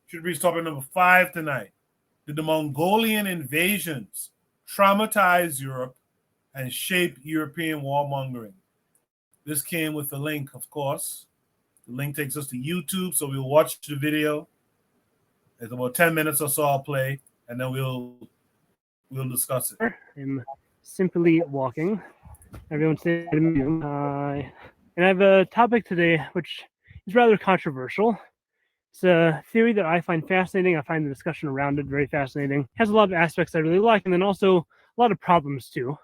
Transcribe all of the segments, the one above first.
Should be stopping number 5 tonight. Did the Mongolian invasions traumatize Europe and shape European warmongering? This came with a link, of course. The link takes us to YouTube, so we'll watch the video. It's about 10 minutes or so I'll play, and then we'll discuss it. I'm simply walking. Everyone's saying to me, and I have a topic today which is rather controversial. It's a theory that I find fascinating. I find the discussion around it very fascinating. It has a lot of aspects I really like, and then also a lot of problems too.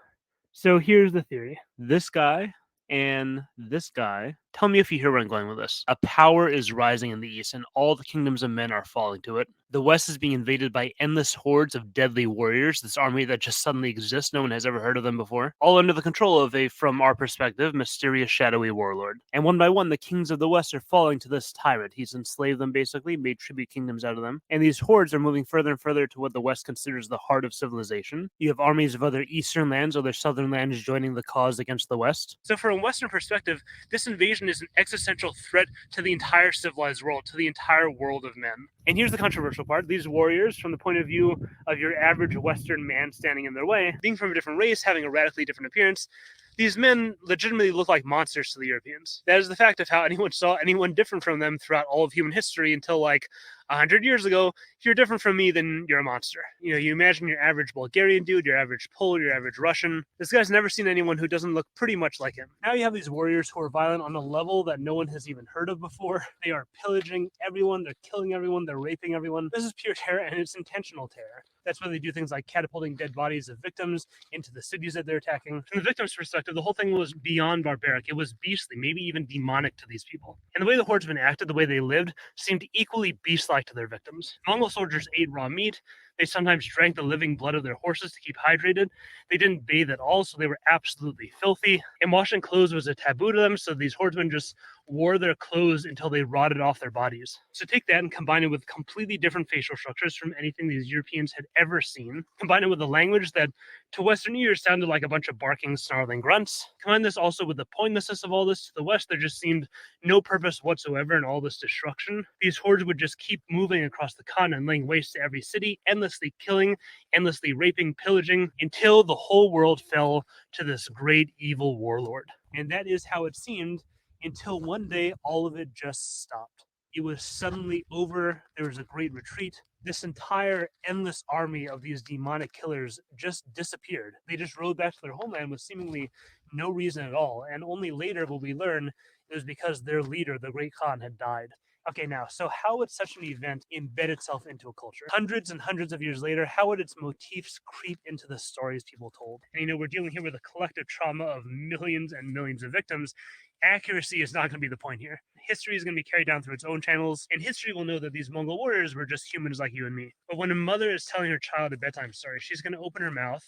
So here's the theory. This guy and this guy. Tell me if you hear where I'm going with this. A power is rising in the east, and all the kingdoms of men are falling to it. The west is being invaded by endless hordes of deadly warriors, this army that just suddenly exists. No one has ever heard of them before. All under the control of a, from our perspective, mysterious shadowy warlord. And one by one, the kings of the west are falling to this tyrant. He's enslaved them, basically, made tribute kingdoms out of them. And these hordes are moving further and further to what the west considers the heart of civilization. You have armies of other eastern lands, other southern lands joining the cause against the west. So from a western perspective, this invasion is an existential threat to the entire civilized world, to the entire world of men. And here's the controversial part. These warriors, from the point of view of your average Western man standing in their way, being from a different race, having a radically different appearance, these men legitimately look like monsters to the Europeans. That is the fact of how anyone saw anyone different from them throughout all of human history until like 100 years ago. If you're different from me, then you're a monster. You know, you imagine your average Bulgarian dude, your average Pole, your average Russian. This guy's never seen anyone who doesn't look pretty much like him. Now you have these warriors who are violent on a level that no one has even heard of before. They are pillaging everyone, they're killing everyone, they're raping everyone. This is pure terror, and it's intentional terror. That's why they do things like catapulting dead bodies of victims into the cities that they're attacking. From the victim's perspective, the whole thing was beyond barbaric. It was beastly, maybe even demonic to these people. And the way the hordes have been acted, the way they lived, seemed equally beast-like to their victims. Mongol soldiers ate raw meat. They sometimes drank the living blood of their horses to keep hydrated. They didn't bathe at all, so they were absolutely filthy. And washing clothes was a taboo to them, so these horsemen just wore their clothes until they rotted off their bodies. So take that and combine it with completely different facial structures from anything these Europeans had ever seen. Combine it with a language that to Western ears sounded like a bunch of barking, snarling grunts. Combine this also with the pointlessness of all this. To the West, there just seemed no purpose whatsoever in all this destruction. These hordes would just keep moving across the continent, laying waste to every city, endlessly killing, endlessly raping, pillaging, until the whole world fell to this great evil warlord. And that is how it seemed until one day all of it just stopped. It was suddenly over. There was a great retreat. This entire endless army of these demonic killers just disappeared. They just rode back to their homeland with seemingly no reason at all. And only later will we learn it was because their leader, the Great Khan, had died. Okay, now, so how would such an event embed itself into a culture? Hundreds and hundreds of years later, how would its motifs creep into the stories people told? And you know, we're dealing here with a collective trauma of millions and millions of victims. Accuracy is not going to be the point here. History is going to be carried down through its own channels, and history will know that these Mongol warriors were just humans like you and me. But when a mother is telling her child a bedtime story, she's going to open her mouth,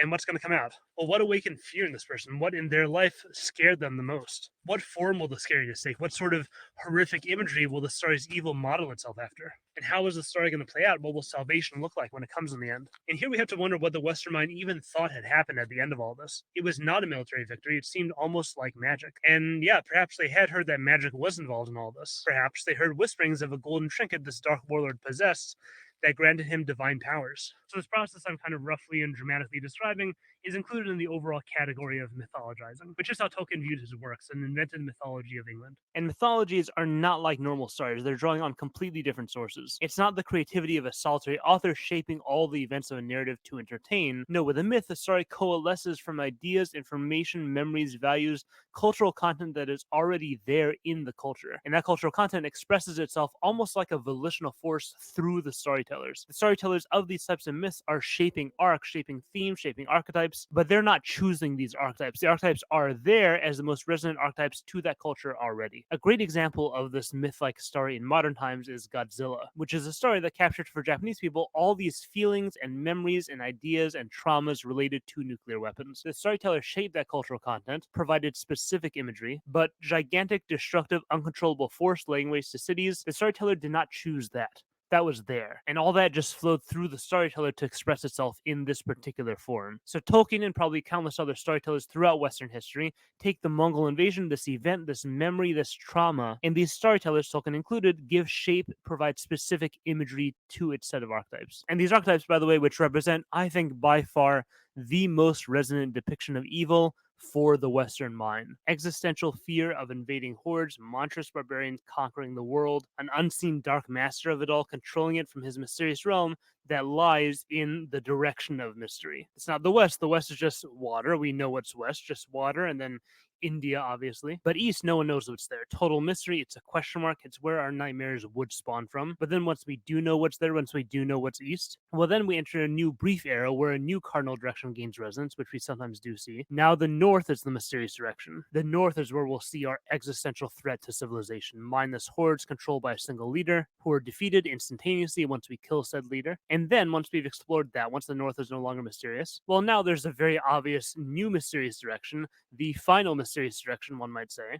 and what's going to come out? Well, what awakened fear in this person? What in their life scared them the most? What form will the scariness take? What sort of horrific imagery will the story's evil model itself after? And how is the story going to play out? What will salvation look like when it comes in the end? And here we have to wonder what the Western mind even thought had happened at the end of all this. It was not a military victory. It seemed almost like magic. And yeah, perhaps they had heard that magic was involved in all this. Perhaps they heard whisperings of a golden trinket this dark warlord possessed that granted him divine powers. So this process I'm kind of roughly and dramatically describing is included in the overall category of mythologizing, which is how Tolkien viewed his works and invented mythology of England. And mythologies are not like normal stories. They're drawing on completely different sources. It's not the creativity of a solitary author shaping all the events of a narrative to entertain. No, with a myth, the story coalesces from ideas, information, memories, values, cultural content that is already there in the culture. And that cultural content expresses itself almost like a volitional force through the storytellers. The storytellers of these types of myths are shaping arcs, shaping themes, shaping archetypes, but they're not choosing these archetypes. The archetypes are there as the most resonant archetypes to that culture already. A great example of this myth-like story in modern times is Godzilla, which is a story that captured for Japanese people all these feelings and memories and ideas and traumas related to nuclear weapons. The storyteller shaped that cultural content, provided specific imagery, but gigantic, destructive, uncontrollable force laying waste to cities, the storyteller did not choose that. that was there. And all that just flowed through the storyteller to express itself in this particular form. So Tolkien and probably countless other storytellers throughout Western history take the Mongol invasion, this event, this memory, this trauma, and these storytellers, Tolkien included, give shape, provide specific imagery to its set of archetypes. And these archetypes, by the way, which represent, I think, by far the most resonant depiction of evil for the Western mind. Existential fear of invading hordes, monstrous barbarians conquering the world, an unseen dark master of it all controlling it from his mysterious realm that lies in the direction of mystery. It's not the West. The West is just water. We know what's West, just water, and then India, obviously. But East, no one knows what's there. Total mystery. It's a question mark. It's where our nightmares would spawn from. But then once we do know what's there, once we do know what's East, well, then we enter a new brief era where a new cardinal direction gains resonance, which we sometimes do see. Now the North is the mysterious direction. The North is where we'll see our existential threat to civilization. Mindless hordes controlled by a single leader who are defeated instantaneously once we kill said leader. And then once we've explored that, once the North is no longer mysterious, well, now there's a very obvious new mysterious direction, the final mysterious direction, one might say.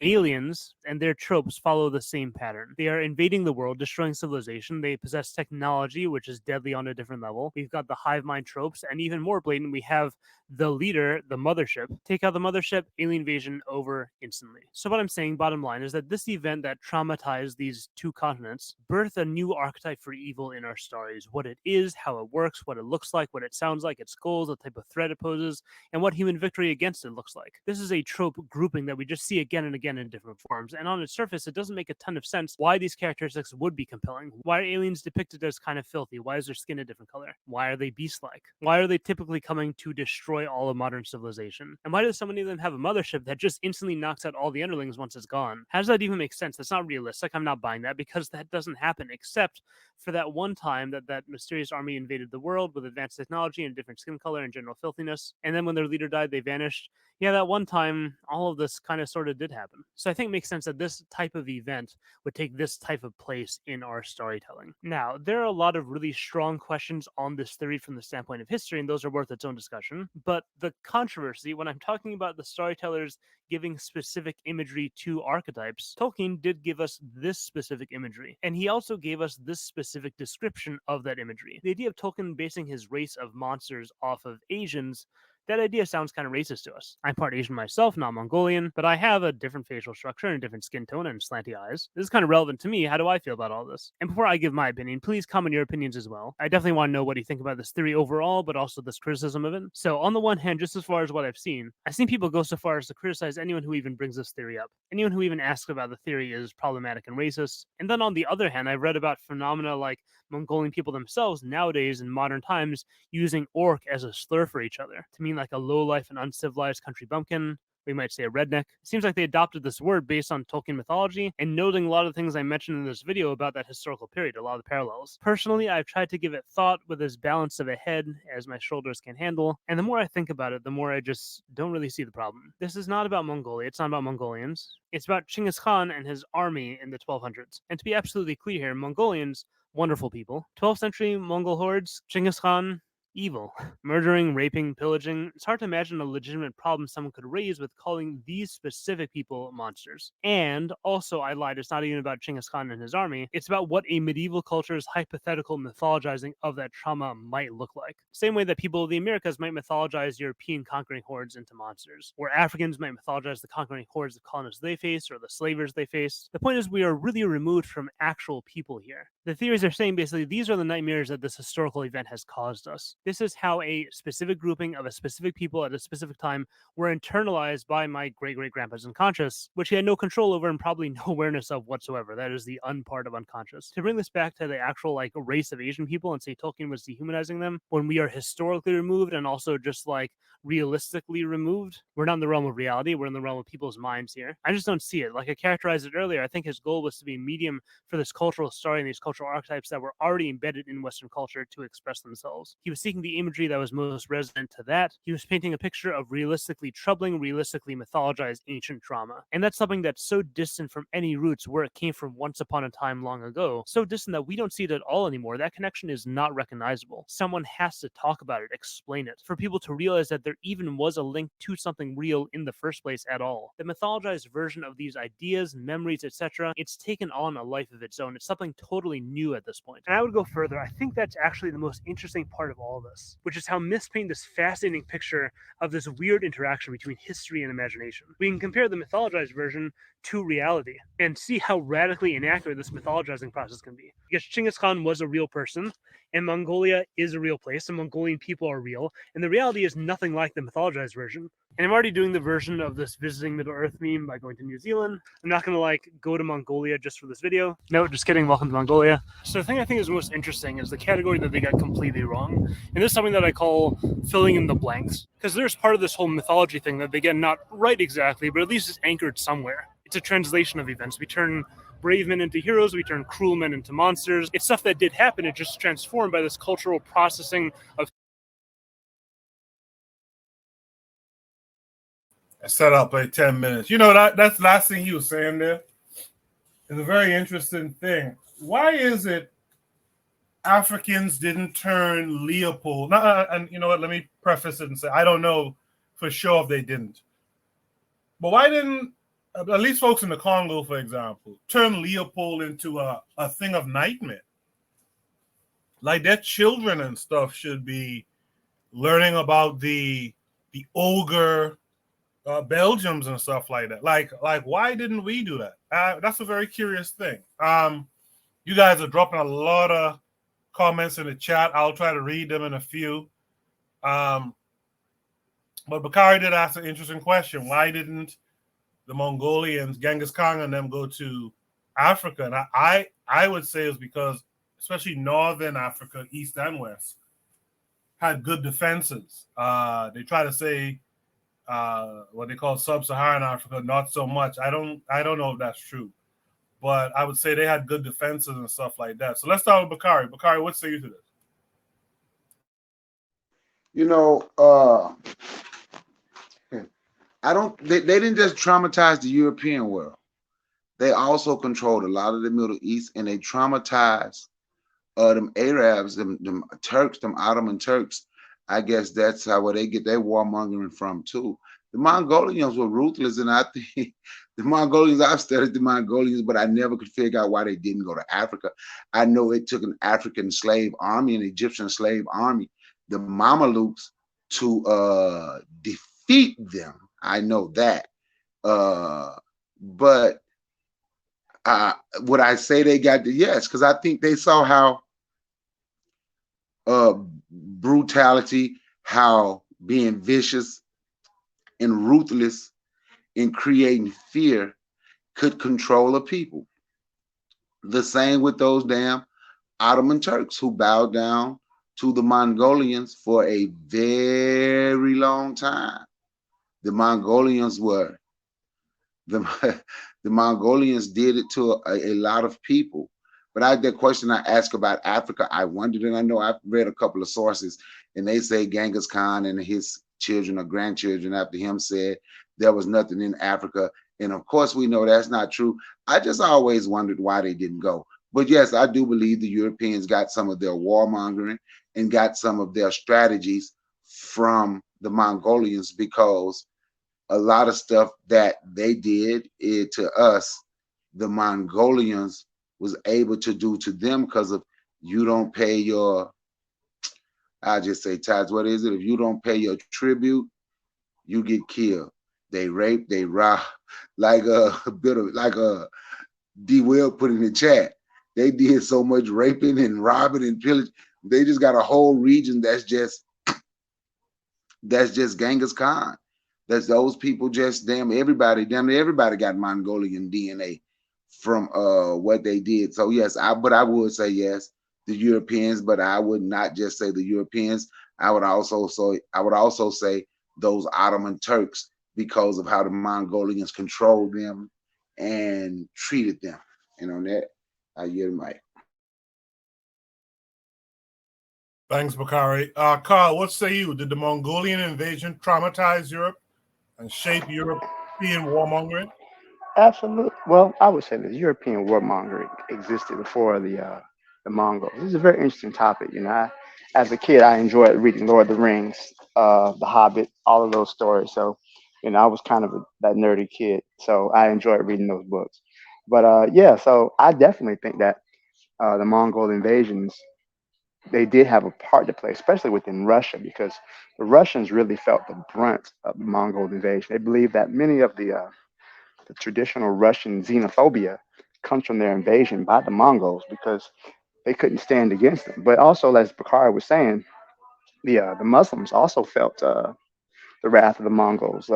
Aliens and their tropes follow the same pattern. They are invading the world, destroying civilization. They possess technology, which is deadly on a different level. We've got the hive mind tropes, and even more blatant, we have the leader, the mothership. Take out the mothership, alien invasion over instantly. So what I'm saying, bottom line, is that this event that traumatized these two continents birthed a new archetype for evil in our stories. What it is, how it works, what it looks like, what it sounds like, its goals, the type of threat it poses, and what human victory against it looks like. This is a trope grouping that we just see again and again in different forms, and on its surface it doesn't make a ton of sense why these characteristics would be compelling. Why are aliens depicted as kind of filthy? Why is their skin a different color? Why are they beast-like? Why are they typically coming to destroy all of modern civilization? And why does so many of them have a mothership that just instantly knocks out all the underlings once it's gone? How does that even make sense? That's not realistic. I'm not buying that, because that doesn't happen except for that one time that mysterious army invaded the world with advanced technology and different skin color and general filthiness, and then when their leader died they vanished. Yeah, that one time, all of this kind of sort of did happen. So I think it makes sense that this type of event would take this type of place in our storytelling. Now, there are a lot of really strong questions on this theory from the standpoint of history, and those are worth its own discussion. But the controversy, when I'm talking about the storytellers giving specific imagery to archetypes, Tolkien did give us this specific imagery, and he also gave us this specific description of that imagery. The idea of Tolkien basing his race of monsters off of Asians, that idea sounds kind of racist to us. I'm part Asian myself, not Mongolian, but I have a different facial structure and a different skin tone and slanty eyes. This is kind of relevant to me. How do I feel about all this? And before I give my opinion, please comment your opinions as well. I definitely want to know what you think about this theory overall, but also this criticism of it. So on the one hand, just as far as what I've seen people go so far as to criticize anyone who even brings this theory up. Anyone who even asks about the theory is problematic and racist. And then on the other hand, I've read about phenomena like Mongolian people themselves nowadays in modern times using orc as a slur for each other to mean like a low-life and uncivilized country bumpkin. We might say a redneck. It seems like they adopted this word based on Tolkien mythology and noting a lot of the things I mentioned in this video about that historical period, a lot of the parallels. Personally, I've tried to give it thought with as balanced of a head as my shoulders can handle, and the more I think about it, the more I just don't really see the problem. This is not about Mongolia, it's not about Mongolians. It's about Chinggis Khan and his army in the 1200s. And to be absolutely clear here, Mongolians, wonderful people. 12th century Mongol hordes, Chinggis Khan, evil. Murdering, raping, pillaging. It's hard to imagine a legitimate problem someone could raise with calling these specific people monsters. And also, I lied, it's not even about Chinggis Khan and his army. It's about what a medieval culture's hypothetical mythologizing of that trauma might look like. Same way that people of the Americas might mythologize European conquering hordes into monsters, or Africans might mythologize the conquering hordes of colonists they faced or the slavers they faced. The point is, we are really removed from actual people here. The theories are saying basically these are the nightmares that this historical event has caused us. This is how a specific grouping of a specific people at a specific time were internalized by my great-great-grandpa's unconscious, which he had no control over and probably no awareness of whatsoever. That is the unpart of unconscious. To bring this back to the actual race of Asian people and say Tolkien was dehumanizing them, when we are historically removed and also just realistically removed, we're not in the realm of reality, we're in the realm of people's minds here. I just don't see it. Like I characterized it earlier, I think his goal was to be a medium for this cultural story and these cultural cultural archetypes that were already embedded in Western culture to express themselves. He was seeking the imagery that was most resonant to that. He was painting a picture of realistically troubling, realistically mythologized ancient trauma. And that's something that's so distant from any roots where it came from once upon a time long ago, so distant that we don't see it at all anymore. That connection is not recognizable. Someone has to talk about it, explain it, for people to realize that there even was a link to something real in the first place at all. The mythologized version of these ideas, memories, etc., it's taken on a life of its own. It's something totally new at this point. And I would go further. I think that's actually the most interesting part of all this, which is how myths paint this fascinating picture of this weird interaction between history and imagination. We can compare the mythologized version to reality and see how radically inaccurate this mythologizing process can be. Because Genghis Khan was a real person, and Mongolia is a real place, and Mongolian people are real, and the reality is nothing like the mythologized version. And I'm already doing the version of this visiting Middle Earth meme by going to New Zealand. I'm not going to go to Mongolia just for this video. No, just kidding. Welcome to Mongolia. So the thing I think is most interesting is the category that they got completely wrong. And this is something that I call filling in the blanks. Because there's part of this whole mythology thing that they get not right exactly, but at least it's anchored somewhere. It's a translation of events. We turn brave men into heroes, we turn cruel men into monsters. It's stuff that did happen, it just transformed by this cultural processing of. I set up like 10 minutes. You know, that's the last thing you were saying there is a very interesting thing. Why is it Africans didn't turn Leopold? And you know what, let me preface it and say, I don't know for sure if they didn't. But why didn't, at least folks in the Congo, for example, turn Leopold into a thing of nightmare? Like their children and stuff should be learning about the ogre Belgiums and stuff like that. Like why didn't we do that? That's a very curious thing. You guys are dropping a lot of comments in the chat. I'll try to read them in a few. But Bakari did ask an interesting question. Why didn't the Mongolians, Genghis Khan, and them go to Africa? And I would say it's because, especially Northern Africa, East and West, had good defenses. They try to say what they call sub-Saharan Africa, not so much. I don't know if that's true, but I would say they had good defenses and stuff like that. So let's start with Bakari. Bakari, what say you to this? You know, they didn't just traumatize the European world. They also controlled a lot of the Middle East, and they traumatized them Arabs, them Turks, them Ottoman Turks. I guess that's where they get their warmongering from too. The Mongolians were ruthless, and I think the Mongolians, I've studied the Mongolians, but I never could figure out why they didn't go to Africa. I know it took an African slave army, an Egyptian slave army, the Mamelukes, to defeat them. I know that. But would I say they got the yes? Because I think they saw how brutality, how being vicious and ruthless in creating fear could control a people. The same with those damn Ottoman Turks who bowed down to the Mongolians for a very long time. The Mongolians were, the Mongolians did it to a lot of people. But the question I asked about Africa, I wondered, and I know I've read a couple of sources, and they say Genghis Khan and his children or grandchildren after him said there was nothing in Africa. And of course, we know that's not true. I just always wondered why they didn't go. But yes, I do believe the Europeans got some of their warmongering and got some of their strategies from the Mongolians, because a lot of stuff that they did to us, the Mongolians was able to do to them, because of you don't pay your, I just say, Taz, what is it? If you don't pay your tribute, you get killed. They rape, they rob, like a bit of, like a D. Will put in the chat. They did so much raping and robbing and pillage. They just got a whole region that's just Genghis Khan. That's those people just damn near everybody got Mongolian DNA from what they did. So yes, but I would say yes, the Europeans, but I would not just say the Europeans. I would also say those Ottoman Turks, because of how the Mongolians controlled them and treated them. And on that, I yield the mic. Thanks, Bakari. Carl, what say you? Did the Mongolian invasion traumatize Europe and shape European warmongering? Absolutely. Well, I would say this: European warmongering existed before the Mongols. This is a very interesting topic. As a kid, I enjoyed reading Lord of the Rings, The Hobbit, all of those stories. So, I was kind of that nerdy kid. So I enjoyed reading those books. But yeah, so I definitely think that the Mongol invasions they did have a part to play, especially within Russia, because the Russians really felt the brunt of the Mongol invasion. They believed that many of the traditional Russian xenophobia comes from their invasion by the Mongols because they couldn't stand against them. But also, as Bakari was saying, the Muslims also felt the wrath of the Mongols.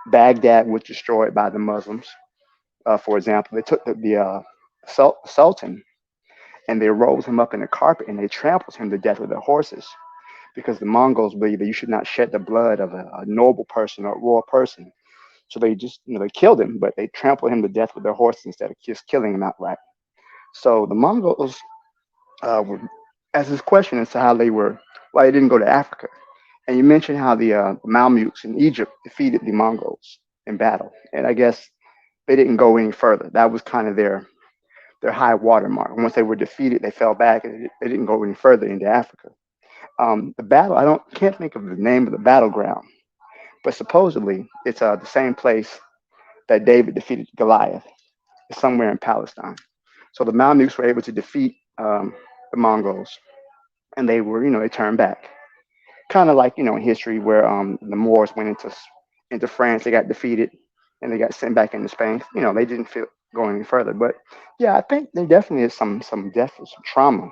Baghdad was destroyed by the Muslims. For example, they took the Sultan and they rolled him up in a carpet and they trampled him to death with their horses because the Mongols believed that you should not shed the blood of a noble person or a royal person. So they just, they killed him, but they trampled him to death with their horses instead of just killing him outright. So the Mongols were, as this question as to how they were, why they didn't go to Africa. And you mentioned how the Mamelukes in Egypt defeated the Mongols in battle, and I guess they didn't go any further. That was kind of their high water mark. Once they were defeated, they fell back, and they didn't go any further into Africa. The battle, I can't think of the name of the battleground, but supposedly it's the same place that David defeated Goliath. It's somewhere in Palestine. So the Mamelukes were able to defeat the Mongols, and they were, they turned back. Kind of like in history where the Moors went into France, they got defeated, and they got sent back into Spain. They didn't feel going any further. But yeah, I think there definitely is definitely some trauma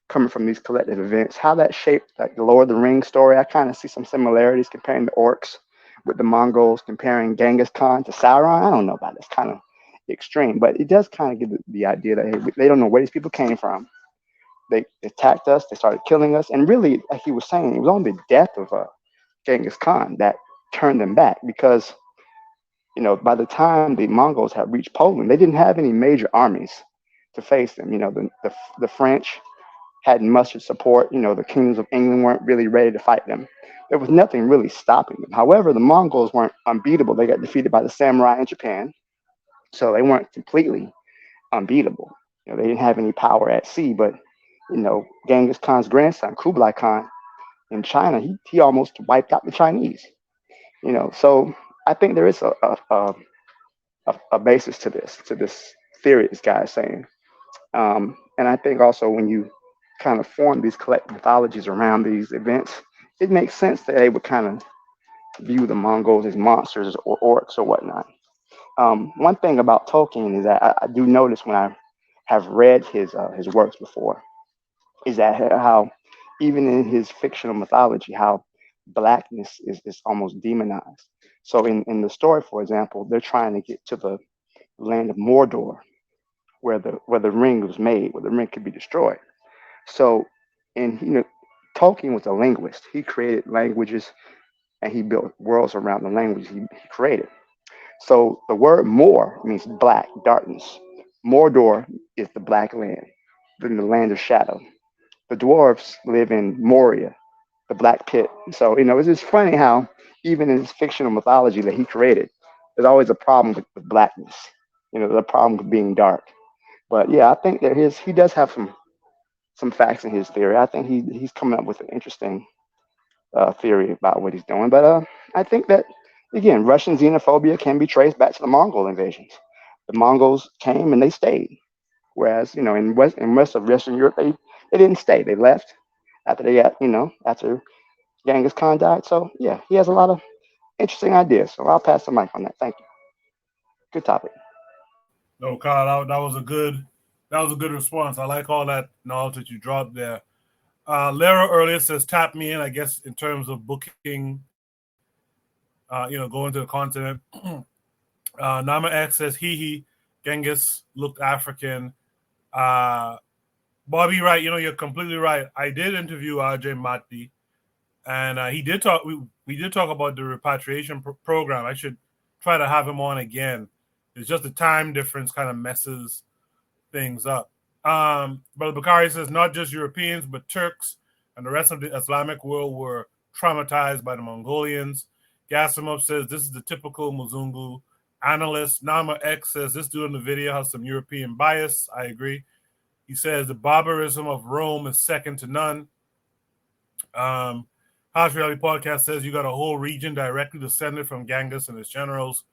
coming from these collective events. How that shaped like the Lord of the Rings story, I kind of see some similarities comparing the orcs with the Mongols, comparing Genghis Khan to Sauron. I don't know about this kind of extreme, but it does kind of give the idea that hey, they don't know where these people came from. They attacked us, they started killing us, and really, like he was saying, it was only the death of Genghis Khan that turned them back because by the time the Mongols had reached Poland, they didn't have any major armies to face them. The French hadn't mustered support. The kingdoms of England weren't really ready to fight them. There was nothing really stopping them. However, the Mongols weren't unbeatable. They got defeated by the samurai in Japan, so they weren't completely unbeatable. They didn't have any power at sea, but Genghis Khan's grandson, Kublai Khan, in China, he almost wiped out the Chinese. So I think there is a basis to this theory this guy is saying. And I think also when you kind of form these collective mythologies around these events, it makes sense that they would kind of view the Mongols as monsters or orcs or whatnot. One thing about Tolkien is that I do notice when I have read his works before is that how even in his fictional mythology, how blackness is almost demonized. So in the story, for example, they're trying to get to the land of Mordor, where the ring was made, where the ring could be destroyed. So, and Tolkien was a linguist. He created languages and he built worlds around the language he created. So the word Mor means black, darkness. Mordor is the black land, the land of shadow. The dwarves live in Moria, the black pit. So, it's just funny how even in his fictional mythology that he created, there's always a problem with blackness. The problem with being dark. But yeah, I think that he does have some facts in his theory. I think he's coming up with an interesting theory about what he's doing. But I think that again, Russian xenophobia can be traced back to the Mongol invasions. The Mongols came and they stayed, whereas in rest of Western Europe they didn't stay. They left after they got after Genghis Khan died. So yeah, he has a lot of interesting ideas. So I'll pass the mic on that. Thank you. Good topic. No, Carl, that was a good response. I like all that knowledge that you dropped there. Lara earlier says tap me in, I guess, in terms of booking, going to the continent. Nama X says he, Genghis looked African. Bobby, right? You're completely right. I did interview RJ Matti, and he did talk. We did talk about the repatriation program. I should try to have him on again. It's just the time difference kind of messes things up. Brother Bakari says not just Europeans, but Turks, and the rest of the Islamic world were traumatized by the Mongolians. Gasimov says this is the typical Muzungu analyst. Nama X says this dude in the video has some European bias. I agree. He says the barbarism of Rome is second to none. House Reality Podcast says you got a whole region directly descended from Genghis and his generals.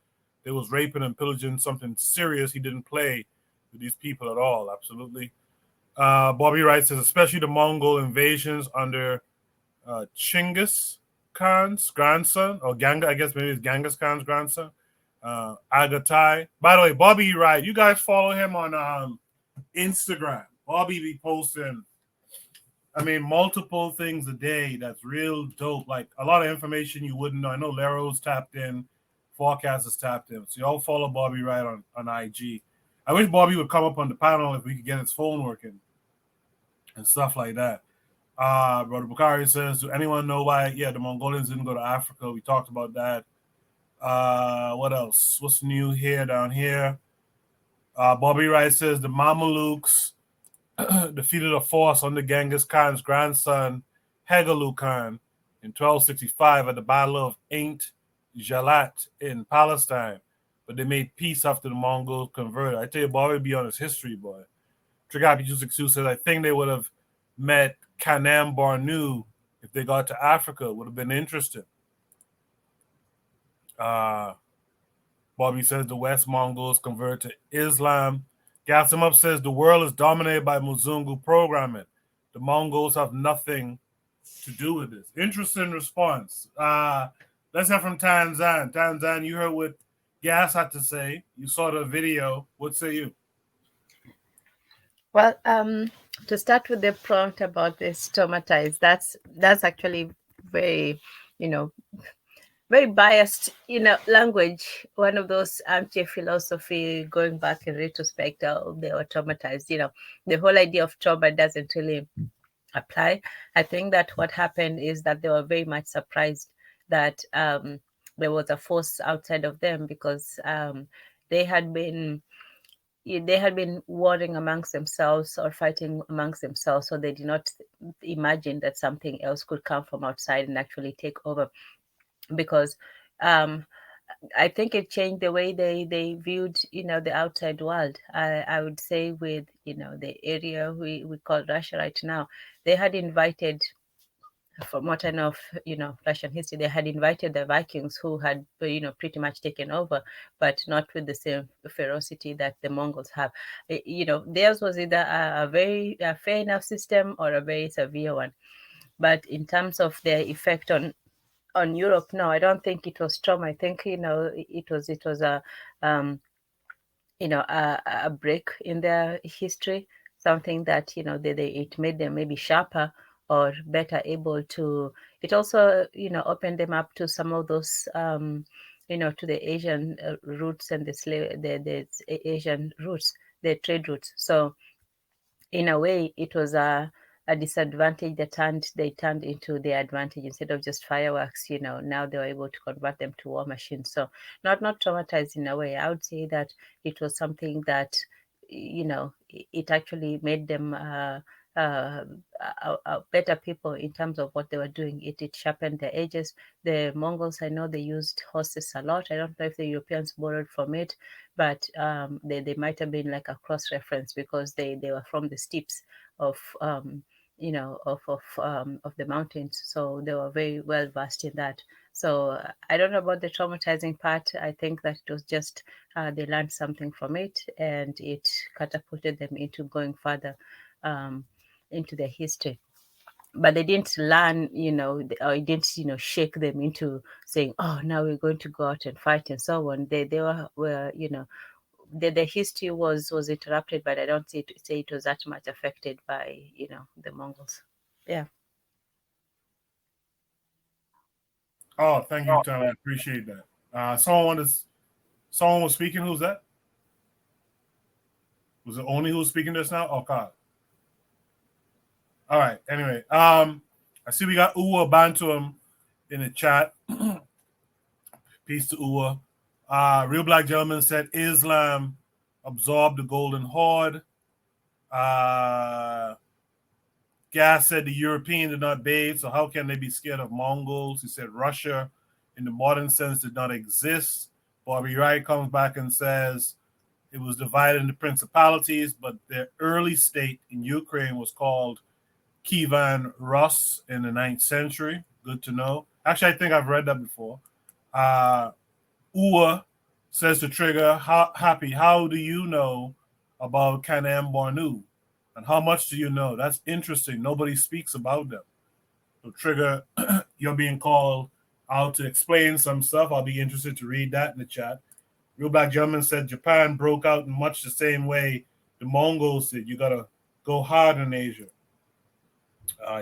They was raping and pillaging, something serious. He didn't play with these people at all. Absolutely. Bobby Wright says, especially the Mongol invasions under Chinggis Khan's grandson, or Ganga, I guess maybe it's Genghis Khan's grandson, Agatai. By the way, Bobby Wright, you guys follow him on Instagram. Bobby be posting, multiple things a day that's real dope. Like a lot of information you wouldn't know. I know Lero's tapped in, Forecast is tapped in. So y'all follow Bobby Wright on IG. I wish Bobby would come up on the panel if we could get his phone working and stuff like that. Brother Bukhari says, do anyone know why? Yeah, the Mongolians didn't go to Africa. We talked about that. What else? What's new here down here? Bobby Wright says the Mamelukes defeated a force under Genghis Khan's grandson, Hegelu Khan, in 1265 at the Battle of Ain Jalat in Palestine. But they made peace after the Mongols converted. I tell you, Bobby be on his history, boy. Trigapi 262 says, I think they would have met Kanem Bornu if they got to Africa. It would have been interesting. Bobby says the West Mongols converted to Islam. Gasimov says the world is dominated by Muzungu programming. The Mongols have nothing to do with this. Interesting response. Let's hear from Tanzan. Tanzan, you heard what Gas had to say. You saw the video. What say you? Well, to start with the prompt about this traumatize, that's actually very, very biased, language. One of those armchair philosophy going back in retrospect, they were traumatized. The whole idea of trauma doesn't really apply. I think that what happened is that they were very much surprised that there was a force outside of them, because they had been warring amongst themselves or fighting amongst themselves, so they did not imagine that something else could come from outside and actually take over. Because I think it changed the way they viewed, the outside world. I would say with, the area we call Russia right now, they had invited, from what I know of, Russian history, they had invited the Vikings, who had, pretty much taken over, but not with the same ferocity that the Mongols have. Theirs was either a very fair enough system or a very severe one. But in terms of their effect on Europe, no, I don't think it was trauma. I think, it was a a break in their history, something that, it made them maybe sharper or better able to. It also, opened them up to some of those, to the Asian roots and the Asian roots, the trade routes. So in a way, it was a disadvantage that they turned into their advantage. Instead of just fireworks, now they were able to convert them to war machines. So not traumatized in a way. I would say that it was something that, it actually made them better people in terms of what they were doing. It sharpened their edges. The Mongols, I know they used horses a lot. I don't know if the Europeans borrowed from it, but they might have been like a cross-reference, because they were from the steeps of the mountains, so they were very well versed in that. So I don't know about the traumatizing part. I think that it was just they learned something from it, and it catapulted them into going further into their history. But they didn't learn, or it didn't, shake them into saying, "Oh, now we're going to go out and fight," and so on. They were the history was interrupted, but I don't say it was that much affected by, the Mongols. Yeah. Oh, thank you, Tom. I appreciate that. Someone was speaking. Who's that? Was it Oni who was speaking just now? Oh, God. All right. Anyway, I see we got Uwa Bantuam in the chat. Peace to Uwa. Real Black Gentleman said Islam absorbed the Golden Horde. Gas said the Europeans did not bathe, so how can they be scared of Mongols? He said Russia, in the modern sense, did not exist. Bobby Wright comes back and says it was divided into principalities, but their early state in Ukraine was called Kievan Rus in the 9th century. Good to know. Actually, I think I've read that before. Ua says to Trigger, Happy, how do you know about Kanem Bornu? And how much do you know? That's interesting. Nobody speaks about them. So Trigger, you're being called out to explain some stuff. I'll be interested to read that in the chat. Real Black Gentleman said Japan broke out in much the same way the Mongols did. You got to go hard in Asia.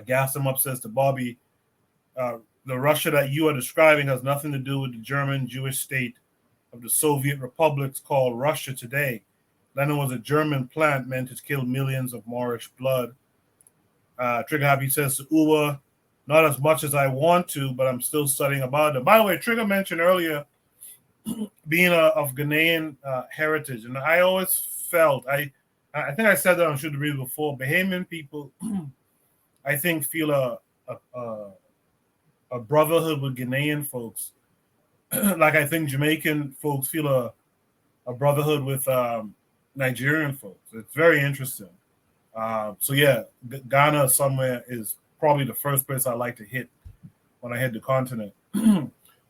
Gas him up says to Bobby, the Russia that you are describing has nothing to do with the German Jewish state of the Soviet republics called Russia today. Lenin was a German plant meant to kill millions of Moorish blood. Trigger Happy says to Uwa, not as much as I want to, but I'm still studying about them. By the way, Trigger mentioned earlier being of Ghanaian heritage, and I always felt, I think I said that on Should Read before, Bahamian people, I think, feel a brotherhood with Ghanaian folks. Like I think Jamaican folks feel a brotherhood with Nigerian folks. It's very interesting. So yeah, Ghana somewhere is probably the first place I like to hit when I hit the continent.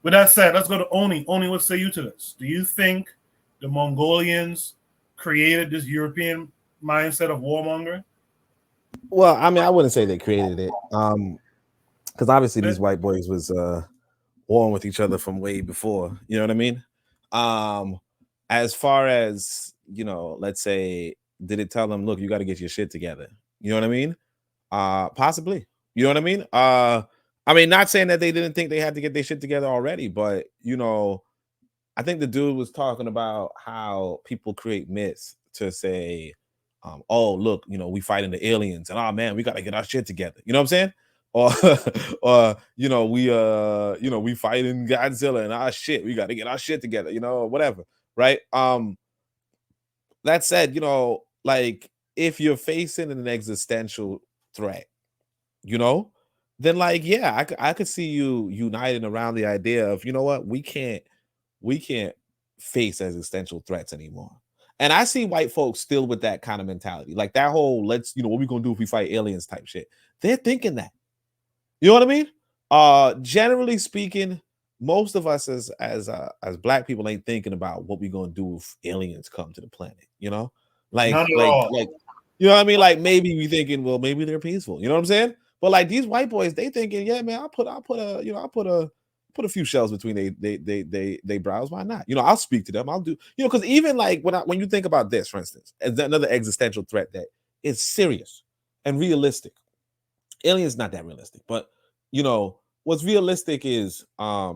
With that said, let's go to Oni. Oni, what say you to this? Do you think the Mongolians created this European mindset of warmongering? Well, I mean, I wouldn't say they created it, because obviously these white boys was warring with each other from way before. You know what I mean? As far as, you know, let's say, did it tell them, look, you got to get your shit together? You know what I mean? Possibly. You know what I mean? I mean, not saying that they didn't think they had to get their shit together already, but, you know, I think the dude was talking about how people create myths to say, oh, look, you know, we fighting the aliens, and oh man, we got to get our shit together. You know what I'm saying? Or you know, we fighting Godzilla, and our shit, we got to get our shit together, you know, whatever, right? That said, you know, like, if you're facing an existential threat, you know, then like, yeah, I could see you uniting around the idea of, you know what, we can't face existential threats anymore. And I see white folks still with that kind of mentality, like that whole, let's, you know, what we gonna do if we fight aliens type shit. They're thinking that. You know what I mean? Generally speaking, most of us as black people ain't thinking about what we gonna do if aliens come to the planet. You know, like you know what I mean? Like maybe we thinking, well, maybe they're peaceful. You know what I'm saying? But like these white boys, they thinking, yeah, man, I'll put a few shells between they brows. Why not? You know, I'll speak to them. I'll do, you know, because even like when you think about this, for instance, as another existential threat that is serious and realistic. Aliens not that realistic, but you know what's realistic is a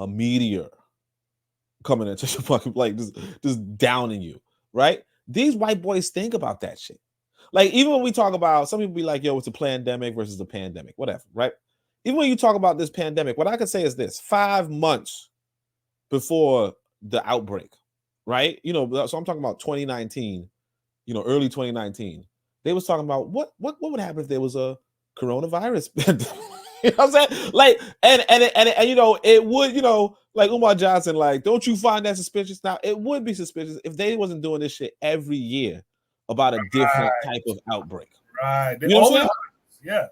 meteor coming into your fucking, like, just downing you, right? These white boys think about that shit. Like, even when we talk about, some people be like, yo, it's a pandemic versus a pandemic, whatever, right? Even when you talk about this pandemic, what I can say is this: 5 months before the outbreak, right? You know, so I'm talking about 2019, you know, early 2019. They was talking about what would happen if there was a coronavirus pandemic. You know what I'm saying? Like, and you know, it would, you know, like Umar Johnson, like, don't you find that suspicious? Now, it would be suspicious if they wasn't doing this shit every year about a different type of outbreak. Right. You know what I'm saying? Yeah.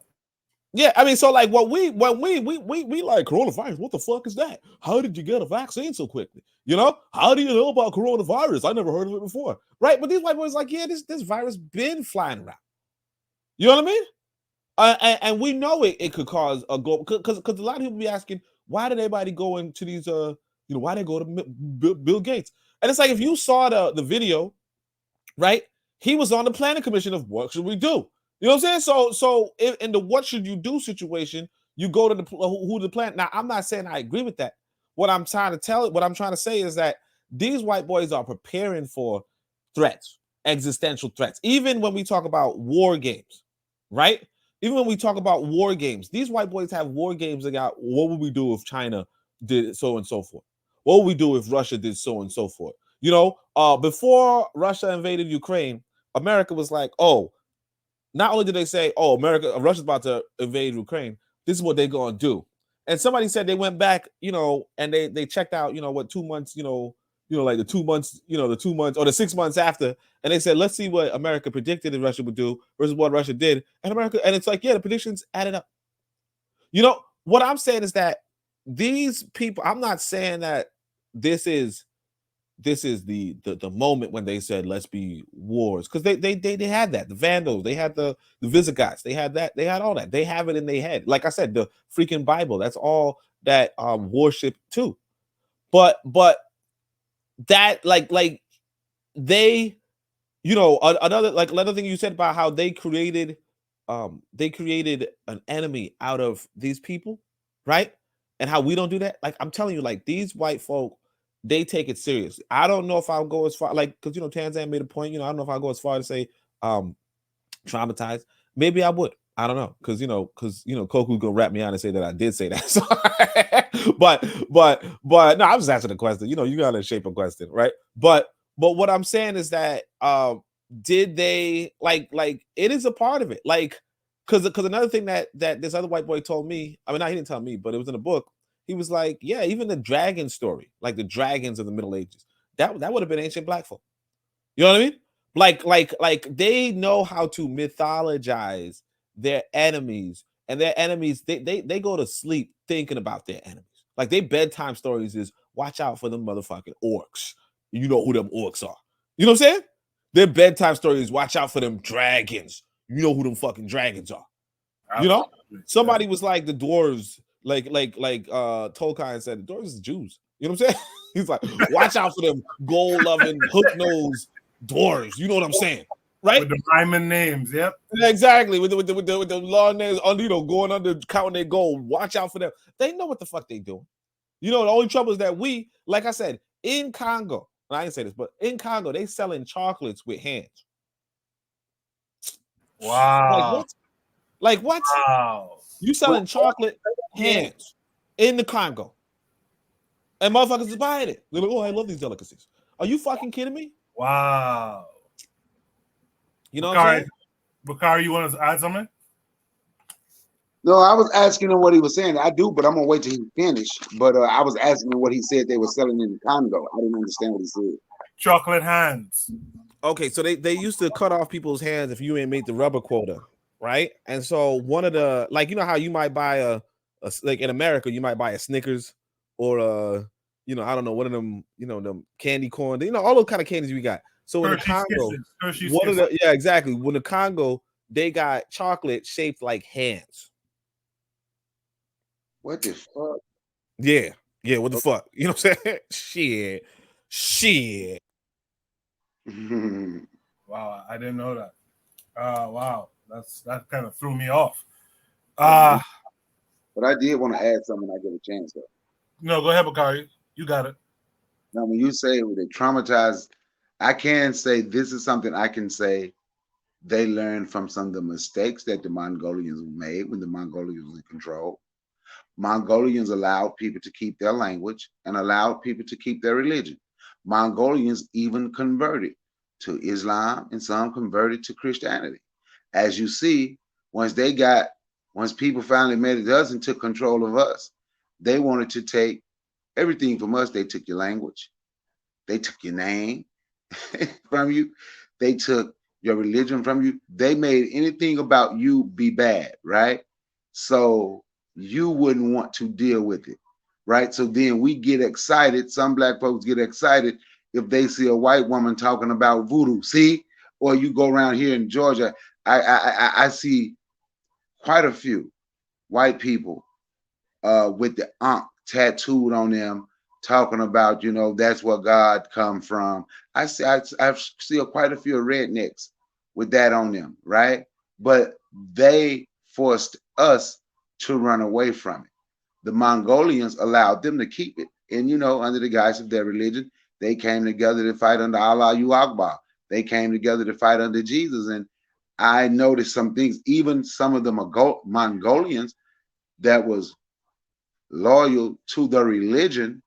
Yeah, I mean, so like when we like coronavirus, what the fuck is that? How did you get a vaccine so quickly? You know, how do you know about coronavirus? I never heard of it before, right? But these white boys like, yeah, this virus been flying around. You know what I mean? And we know it could cause a global, because a lot of people be asking, why did everybody go into these you know, why they go to Bill Gates? And it's like, if you saw the video, right? He was on the planning commission of what should we do? You know what I'm saying? So in the what should you do situation, you go to who the plan. Now, I'm not saying I agree with that. What I'm trying to say is that these white boys are preparing for threats, existential threats. Even when we talk about war games, right? Even when we talk about war games, these white boys have war games about what would we do if China did so and so forth? What would we do if Russia did so and so forth? You know, before Russia invaded Ukraine, America was like, oh, not only did they say, "Oh, Russia's about to invade Ukraine. This is what they're gonna do," and somebody said they went back, and they checked out, what 2 months, like the 2 months, the 2 months or the 6 months after, and they said, "Let's see what America predicted that Russia would do versus what Russia did," and it's like, yeah, the predictions added up. What I'm saying is that these people, I'm not saying that this is the moment when they said let's be wars, because they had that, the Vandals, they had the Visigoths, they had all that, they have it in their head. Like I said, the freaking Bible, that's all that worship too. But that like they, another thing you said about how they created an enemy out of these people, right? And how we don't do that. Like, I'm telling you, like, these white folk, they take it seriously. I don't know if I'll go as far, like, because Tanzan made a point, I don't know if I'll go as far to say traumatized. Maybe I would. I don't know, because Koku's gonna wrap me out and say that I did say that. So, but no, I was asking a question. You gotta shape a question, right? But what I'm saying is that did they like it is a part of it, like, because another thing that this other white boy told me, I mean, he didn't tell me, but it was in a book. He was like, yeah, even the dragon story, like the dragons of the Middle Ages, that would have been ancient black folk. You know what I mean? Like they know how to mythologize their enemies, and their enemies, they go to sleep thinking about their enemies. Like, their bedtime stories is, watch out for them motherfucking orcs. You know who them orcs are. You know what I'm saying? Their bedtime stories, watch out for them dragons. You know who them fucking dragons are. Somebody was like, the dwarves, like Tolkien said, the dwarves is Jews. You know what I'm saying? He's like, watch out for them gold-loving, hook-nosed dwarves. You know what I'm saying? Right? With the rhyming names, yep. Exactly. With the long names, going under, counting their gold. Watch out for them. They know what the fuck they doing. The only trouble is that we, like I said, in Congo, and I didn't say this, but in Congo, they selling chocolates with hands. Wow. Like what? Wow. You selling chocolate hands in the Congo. And motherfuckers is buying it. They're like, oh, I love these delicacies. Are you fucking kidding me? Wow. You know what I'm saying? Bakari, you want to add something? No, I was asking him what he was saying. I do, but I'm gonna wait till he finished. But I was asking him what he said they were selling in the Congo. I didn't understand what he said. Chocolate hands. Okay, so they used to cut off people's hands if you ain't made the rubber quota, right? And so one of the, like, how you might buy a like in America, you might buy a Snickers or I don't know, one of them, them candy corn, all those kind of candies we got. So in the Congo, yeah, exactly. When the Congo, they got chocolate shaped like hands. What the fuck? Yeah, what the fuck? You know what I'm saying? Shit. Wow, I didn't know that. Wow, that kind of threw me off. But I did want to add something. I get a chance though. No, go ahead, Bakari. You got it. Now, when you say they traumatized, I can say this is something I can say. They learned from some of the mistakes that the Mongolians made when the Mongolians was in control. Mongolians allowed people to keep their language and allowed people to keep their religion. Mongolians even converted to Islam, and some converted to Christianity. As you see, once people finally made it to us and took control of us, they wanted to take everything from us. They took your language, they took your name from you, they took your religion from you. They made anything about you be bad, right? So you wouldn't want to deal with it, right? So then we get excited. Some black folks get excited if they see a white woman talking about voodoo. See, or you go around here in Georgia, I see quite a few white people with the Ankh tattooed on them, talking about, that's where God come from. I see quite a few rednecks with that on them, right? But they forced us to run away from it. The Mongolians allowed them to keep it. And, under the guise of their religion, they came together to fight under Allahu Akbar. They came together to fight under Jesus. And I noticed some things, even some of the Mongolians that was loyal to the religion,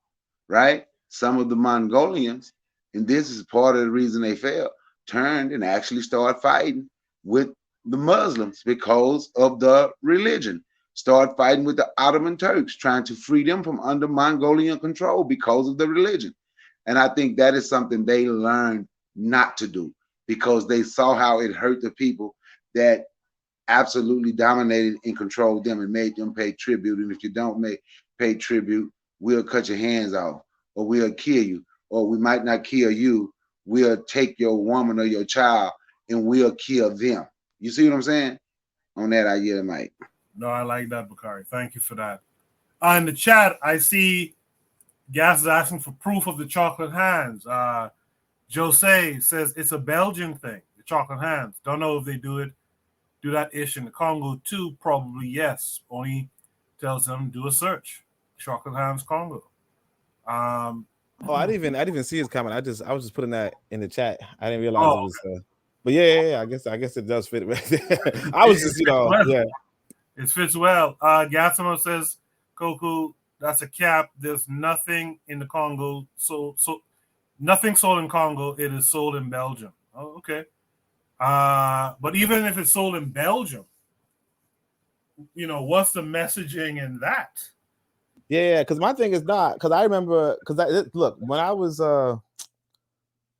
right? Some of the Mongolians, and this is part of the reason they failed, turned and actually started fighting with the Muslims because of the religion. Start fighting with the Ottoman Turks, trying to free them from under Mongolian control because of the religion. And I think that is something they learned not to do because they saw how it hurt the people that absolutely dominated and controlled them and made them pay tribute. And if you don't pay tribute, we'll cut your hands off, or we'll kill you, or we might not kill you. We'll take your woman or your child and we'll kill them. You see what I'm saying? On that, I yield the mic. No, I like that, Bakari. Thank you for that. In the chat, I see Gas is asking for proof of the chocolate hands. Jose says it's a Belgian thing, the chocolate hands. Don't know if they do that ish in the Congo too. Probably yes. Only tells them do a search. Chocolate hands Congo. I didn't even see his comment. I was just putting that in the chat. I didn't realize it was. But yeah. I guess it does fit right there. I was just yeah. It fits well. Gassimo says, Koku, that's a cap. There's nothing in the Congo. So nothing sold in Congo. It is sold in Belgium. Oh, okay. But even if it's sold in Belgium, what's the messaging in that? Yeah, because my thing is not, because I remember, look, when I was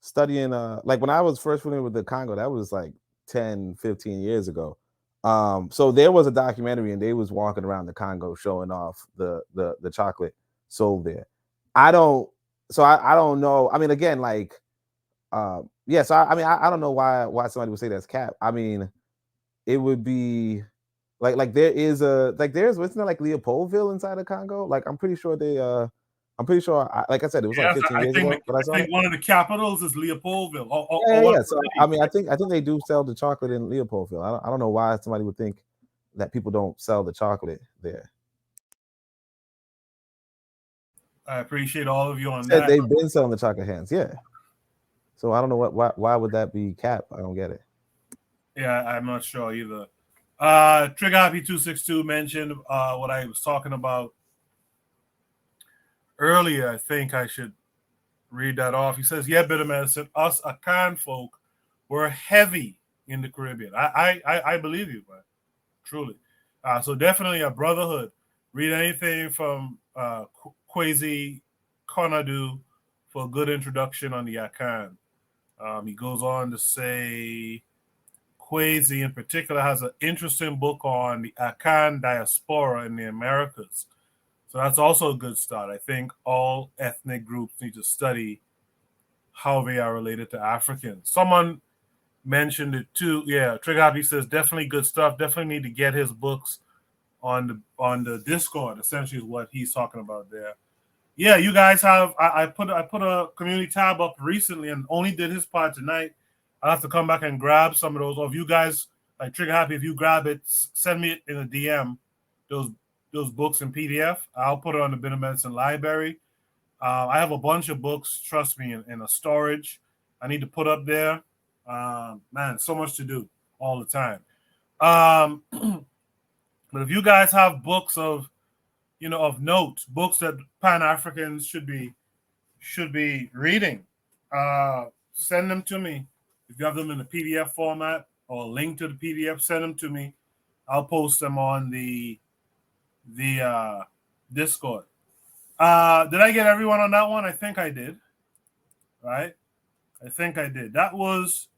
studying, like when I was first familiar with the Congo, that was like 10, 15 years ago. So there was a documentary and they was walking around the Congo showing off the chocolate sold there. I don't know. I mean, again, like, yes, I don't know why somebody would say that's cap. I mean, it would be like there's isn't there like Leopoldville inside of Congo? Like I'm pretty sure like I said, it was like 15 years ago. I think one of the capitals is Leopoldville. Yeah. So I mean, I think they do sell the chocolate in Leopoldville. I don't know why somebody would think that people don't sell the chocolate there. I appreciate all of you on that. They've been selling the chocolate hands, yeah. So I don't know why would that be cap? I don't get it. Yeah, I'm not sure either. Trigger Happy 262 mentioned what I was talking about earlier. I think I should read that off. He says, yeah, Bitter Medicine, us Akan folk were heavy in the Caribbean. I believe you, man. Truly. So definitely a brotherhood. Read anything from KWAZ Konadu for a good introduction on the Akan. He goes on to say KWAZ in particular has an interesting book on the Akan diaspora in the Americas. So that's also a good start. I think all ethnic groups need to study how they are related to Africans. Someone mentioned it too. Yeah, Trigger Happy says definitely good stuff. Definitely need to get his books on the Discord. Essentially, is what he's talking about there. Yeah, you guys have. I put a community tab up recently and only did his part tonight. I'll have to come back and grab some of those. Or if you guys like Trigger Happy, if you grab it, send me it in a DM. Those books in PDF. I'll put it on the Bitter Medicine library. I have a bunch of books, trust me, in a storage I need to put up there. Man, so much to do all the time. But if you guys have books of note, books that Pan-Africans should be reading, send them to me. If you have them in a PDF format or a link to the PDF, send them to me. I'll post them on the Discord. Did I get everyone on that one? I think I did. Right? I think I did. That was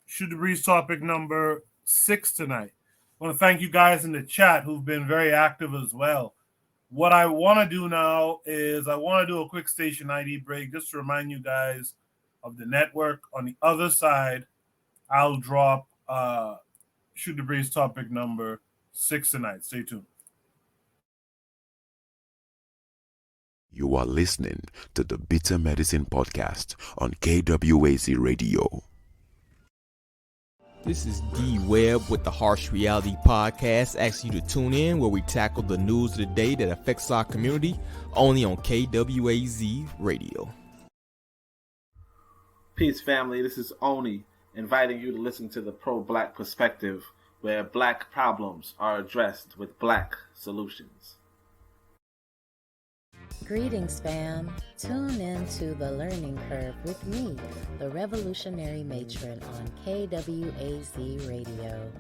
Shoot the Breeze topic number 6 tonight. I want to thank you guys in the chat who've been very active as well. What I want to do now is I want to do a quick station ID break just to remind you guys of the network. On the other side, I'll drop Shoot the Breeze topic number 6 tonight. Stay tuned. You are listening to the Bitter Medicine Podcast on KWAZ Radio. This is D Webb with the Harsh Reality Podcast, asking you to tune in where we tackle the news of the day that affects our community, only on KWAZ Radio. Peace, family. This is Oni, inviting you to listen to the Pro-Black Perspective, where Black problems are addressed with Black solutions. Greetings, fam. Tune in to The Learning Curve with me, the revolutionary matron on KWAZ Radio.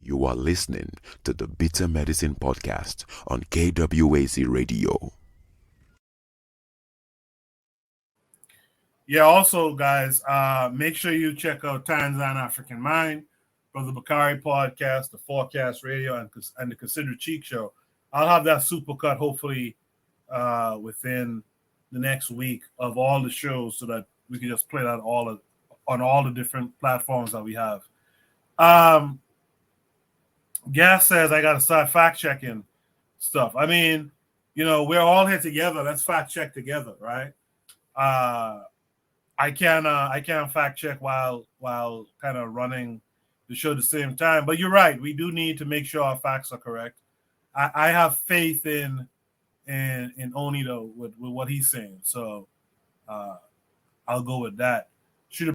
You are listening to the Bitter Medicine Podcast on KWAZ Radio. Yeah, also, guys, make sure you check out Tanzan African Mind, Brother Bakari podcast, the Forecast Radio, and the Consider Cheek Show. I'll have that supercut hopefully within the next week of all the shows so that we can just play that on all the different platforms that we have. Gas says I got to start fact checking stuff. I mean, we're all here together. Let's fact check together, right? I can't fact check while kind of running the show at the same time. But you're right. We do need to make sure our facts are correct. I have faith in Oni though with what he's saying. So I'll go with that.